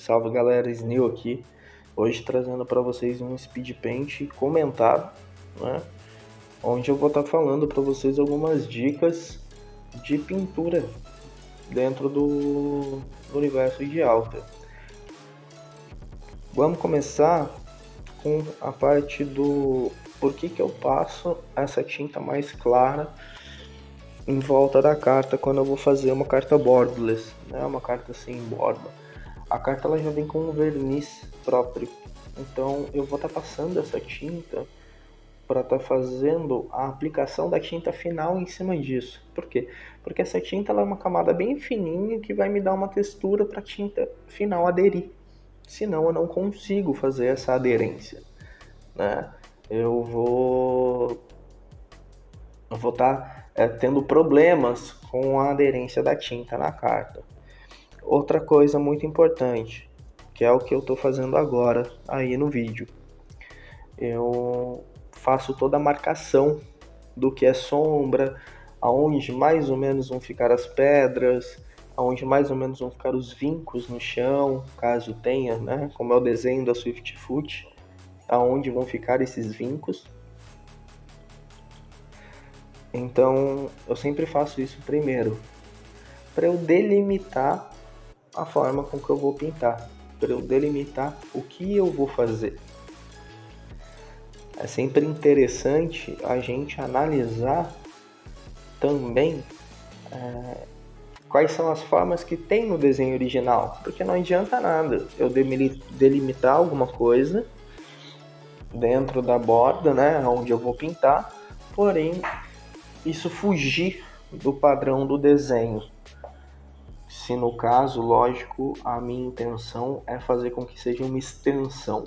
Salve galera, Snil aqui, hoje trazendo para vocês um speed paint comentado, né? Onde eu vou estar falando para vocês algumas dicas de pintura dentro do universo de Alta. Vamos começar com a parte do porquê que eu passo essa tinta mais clara em volta da carta quando eu vou fazer uma carta borderless, né? Uma carta sem borda. A carta ela já vem com um verniz próprio, então eu vou estar passando essa tinta para estar fazendo a aplicação da tinta final em cima disso. Por quê? Porque essa tinta ela é uma camada bem fininha que vai me dar uma textura para a tinta final aderir. Senão eu não consigo fazer essa aderência, né? Eu vou estar tendo problemas com a aderência da tinta na carta. Outra coisa muito importante, que é o que eu estou fazendo agora aí no vídeo. Eu faço toda a marcação do que é sombra, aonde mais ou menos vão ficar as pedras, aonde mais ou menos vão ficar os vincos no chão, caso tenha, né? Como é o desenho da Swiftfoot, aonde vão ficar esses vincos. Então, eu sempre faço isso primeiro, para eu delimitar a forma com que eu vou pintar, para eu delimitar o que eu vou fazer. É sempre interessante a gente analisar também quais são as formas que tem no desenho original, porque não adianta nada eu delimitar alguma coisa dentro da borda, né, onde eu vou pintar, porém isso fugir do padrão do desenho. Se no caso, lógico, a minha intenção é fazer com que seja uma extensão,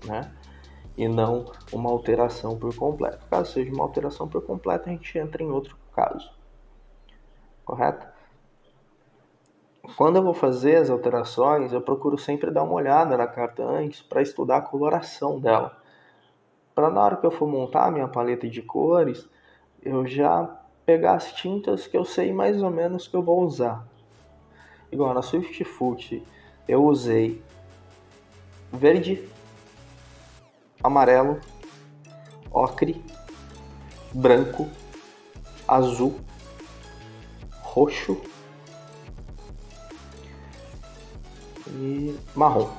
né? E não uma alteração por completo. Caso seja uma alteração por completo, a gente entra em outro caso. Correto? Quando eu vou fazer as alterações, eu procuro sempre dar uma olhada na carta antes para estudar a coloração dela. Para na hora que eu for montar a minha paleta de cores, eu já pegar as tintas que eu sei mais ou menos que eu vou usar. Igual na Swiftfoot, eu usei verde, amarelo, ocre, branco, azul, roxo e marrom.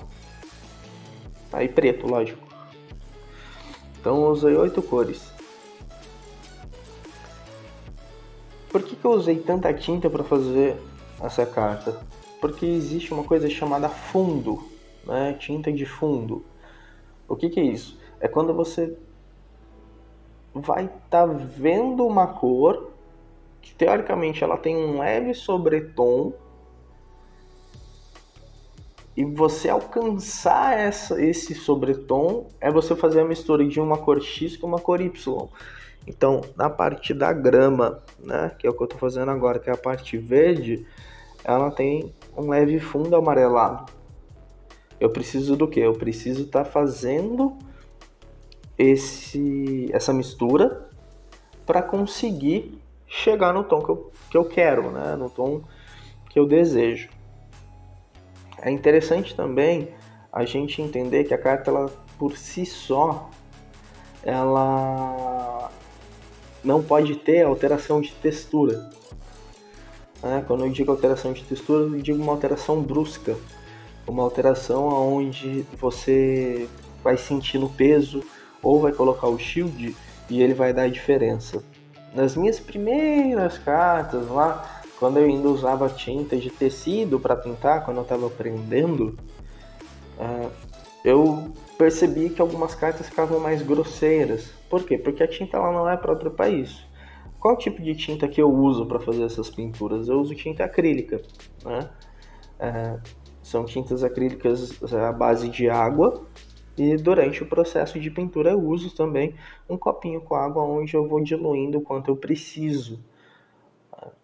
Aí preto, lógico. Então eu usei 8 cores. Por que eu usei tanta tinta para fazer essa carta? Porque existe uma coisa chamada fundo, né? Tinta de fundo. O que é isso? É quando você vai estar vendo uma cor que teoricamente ela tem um leve sobretom e você alcançar esse sobretom é você fazer a mistura de uma cor X com uma cor Y. Então, na parte da grama, né, que é o que eu estou fazendo agora, que é a parte verde, ela tem um leve fundo amarelado. Eu preciso do quê? Eu preciso estar fazendo essa mistura para conseguir chegar no tom que eu quero, né? No tom que eu desejo. É interessante também a gente entender que a carta, ela, por si só, ela não pode ter alteração de textura. Quando eu digo alteração de textura, eu digo uma alteração brusca. Uma alteração onde você vai sentir no peso ou vai colocar o shield e ele vai dar a diferença. Nas minhas primeiras cartas lá, quando eu ainda usava tinta de tecido para pintar, quando eu estava aprendendo, eu percebi que algumas cartas ficavam mais grosseiras. Por quê? Porque a tinta ela não é própria para isso. Qual tipo de tinta que eu uso para fazer essas pinturas? Eu uso tinta acrílica, né? São tintas acrílicas à base de água e durante o processo de pintura eu uso também um copinho com água onde eu vou diluindo o quanto eu preciso.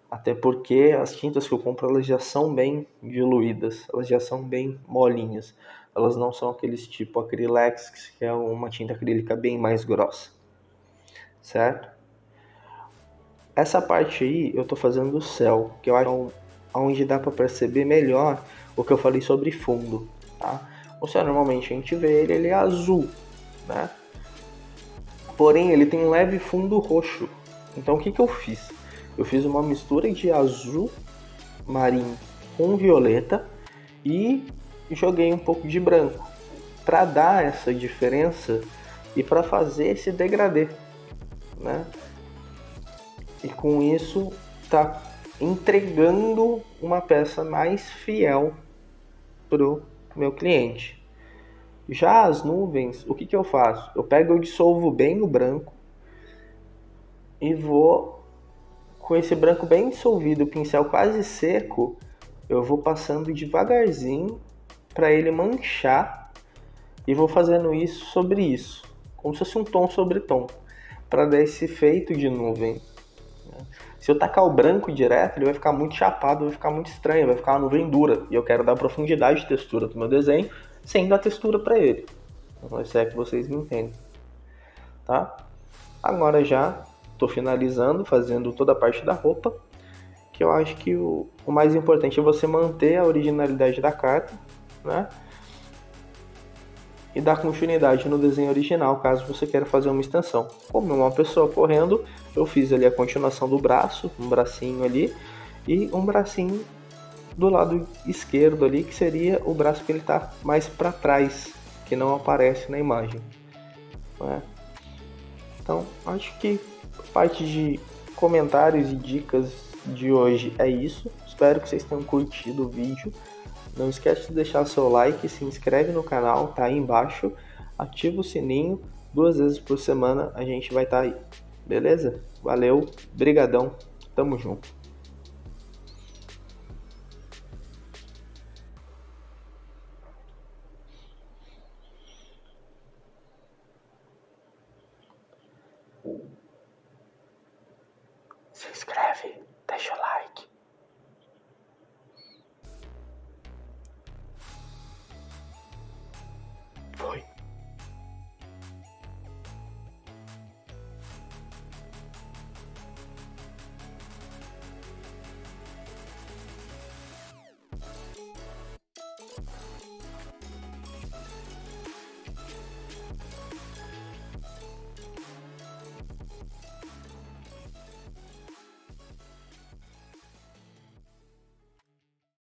Até porque as tintas que eu compro elas já são bem diluídas, elas já são bem molinhas. Elas não são aqueles tipo Acrylex, que é uma tinta acrílica bem mais grossa, certo? Essa parte aí eu estou fazendo o céu, que eu acho onde dá para perceber melhor o que eu falei sobre fundo. tá? O céu normalmente a gente vê ele é azul, né? Porém ele tem um leve fundo roxo. Então o que eu fiz? Eu fiz uma mistura de azul marinho com violeta e joguei um pouco de branco para dar essa diferença e para fazer esse degradê, né? E com isso tá entregando uma peça mais fiel pro meu cliente. Já as nuvens, o que eu faço? Eu dissolvo bem o branco e vou com esse branco bem dissolvido, o pincel quase seco, eu vou passando devagarzinho para ele manchar e vou fazendo isso sobre isso, como se fosse um tom sobre tom, para dar esse efeito de nuvem. Se eu tacar o branco direto, ele vai ficar muito chapado, vai ficar muito estranho, vai ficar uma nuvem dura. E eu quero dar profundidade de textura pro meu desenho, sem dar textura para ele. Então, se é que vocês me entendem. Tá? Agora já estou finalizando, fazendo toda a parte da roupa, que eu acho que o mais importante é você manter a originalidade da carta, né? E dar continuidade no desenho original, caso você queira fazer uma extensão. Como é uma pessoa correndo, eu fiz ali a continuação do braço, um bracinho ali, e um bracinho do lado esquerdo ali, que seria o braço que ele está mais para trás, que não aparece na imagem. Né? Então, acho que a parte de comentários e dicas de hoje é isso. Espero que vocês tenham curtido o vídeo. Não esquece de deixar seu like, se inscreve no canal, tá aí embaixo, ativa o sininho, 2 vezes por semana a gente vai estar aí, beleza? Valeu, brigadão, tamo junto.